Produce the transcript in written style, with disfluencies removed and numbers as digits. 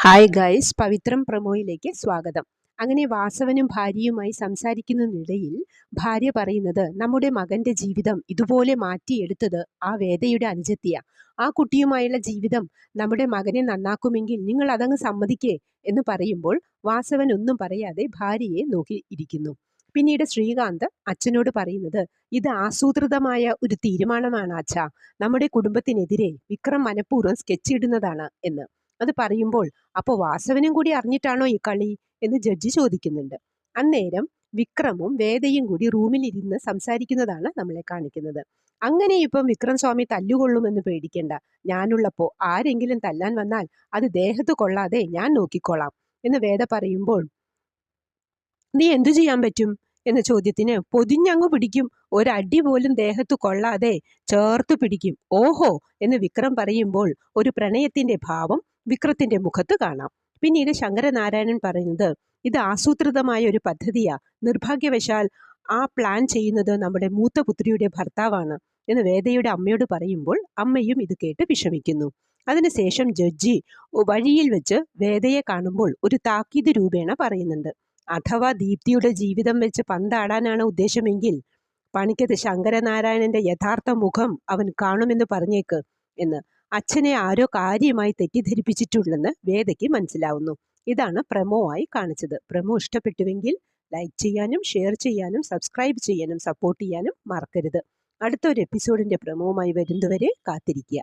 Hi guys, പവിത്രം പ്രമോയിലേക്ക് സ്വാഗതം. അങ്ങനെ വാസവനും ഭാര്യയുമായി സംസാരിക്കുന്നതിനിടയിൽ ഭാര്യ പറയുന്നത്, നമ്മുടെ മകന്റെ ജീവിതം ഇതുപോലെ മാറ്റിയെടുത്തത് ആ വേദയുടെ അനുജത്തിയ. ആ കുട്ടിയുമായുള്ള ജീവിതം നമ്മുടെ മകനെ നന്നാക്കുമെങ്കിൽ നിങ്ങൾ അതങ്ങ് സമ്മതിക്കേ എന്ന് പറയുമ്പോൾ വാസവൻ ഒന്നും പറയാതെ ഭാര്യയെ നോക്കി ഇരിക്കുന്നു. പിന്നീട് ശ്രീകാന്ത് അച്ഛനോട് പറയുന്നത്, ഇത് ആസൂത്രിതമായ ഒരു തീരുമാനമാണ് അച്ഛാ. നമ്മുടെ കുടുംബത്തിനെതിരെ വിക്രം മനഃപൂർവ്വം സ്കെച്ച് ഇടുന്നതാണ് എന്ന്. അത് പറയുമ്പോൾ, അപ്പോൾ വാസവനും കൂടി അറിഞ്ഞിട്ടാണോ ഈ കളി എന്ന് ജഡ്ജി ചോദിക്കുന്നുണ്ട്. അന്നേരം വിക്രമും വേദയും കൂടി റൂമിലിരുന്ന് സംസാരിക്കുന്നതാണ് നമ്മളെ കാണിക്കുന്നത്. അങ്ങനെ ഇപ്പം വിക്രം സ്വാമി തല്ലുകൊള്ളുമെന്ന് പേടിക്കേണ്ട. ഞാനുള്ളപ്പോൾ ആരെങ്കിലും തല്ലാൻ വന്നാൽ അത് ദേഹത്ത് കൊള്ളാതെ ഞാൻ നോക്കിക്കോളാം എന്ന് വേദ പറയുമ്പോൾ, നീ എന്തു ചെയ്യാൻ പറ്റും എന്ന ചോദ്യത്തിന്, പൊതിഞ്ഞങ്ങു പിടിക്കും, ഒരടി പോലും ദേഹത്ത് കൊള്ളാതെ ചേർത്ത് പിടിക്കും. ഓഹോ എന്ന് വിക്രം പറയുമ്പോൾ ഒരു പ്രണയത്തിന്റെ ഭാവം വിക്രത്തിന്റെ മുഖത്ത് കാണാം. പിന്നീട് ശങ്കരനാരായണൻ പറയുന്നത്, ഇത് ആസൂത്രിതമായ ഒരു പദ്ധതിയാ. നിർഭാഗ്യവശാൽ ആ പ്ലാൻ ചെയ്യുന്നത് നമ്മുടെ മൂത്ത പുത്രിയുടെ ഭർത്താവാണ് എന്ന് വേദയുടെ അമ്മയോട് പറയുമ്പോൾ അമ്മയും ഇത് കേട്ട് വിഷമിക്കുന്നു. അതിനുശേഷം ജഡ്ജി വഴിയിൽ വെച്ച് വേദയെ കാണുമ്പോൾ ഒരു താക്കീത് രൂപേണ പറയുന്നുണ്ട്, അഥവാ ദീപ്തിയുടെ ജീവിതം വെച്ച് പന്താടാനാണ് ഉദ്ദേശമെങ്കിൽ പണിക്കത് ശങ്കരനാരായണന്റെ യഥാർത്ഥ മുഖം അവൻ കാണുമെന്ന് പറഞ്ഞേക്ക് എന്ന്. അച്ഛനെ ആരോ കാര്യമായി തെറ്റിദ്ധരിപ്പിച്ചിട്ടുണ്ടെന്ന് വേദയ്ക്ക് മനസ്സിലാവുന്നു. ഇതാണ് പ്രമോ ആയി കാണിച്ചത്. പ്രമോ ഇഷ്ടപ്പെട്ടുവെങ്കിൽ ലൈക്ക് ചെയ്യാനും ഷെയർ ചെയ്യാനും സബ്സ്ക്രൈബ് ചെയ്യാനും സപ്പോർട്ട് ചെയ്യാനും മറക്കരുത്. അടുത്തൊരു എപ്പിസോഡിന്റെ പ്രമോവുമായി വരുന്നതുവരെ കാത്തിരിക്കുക.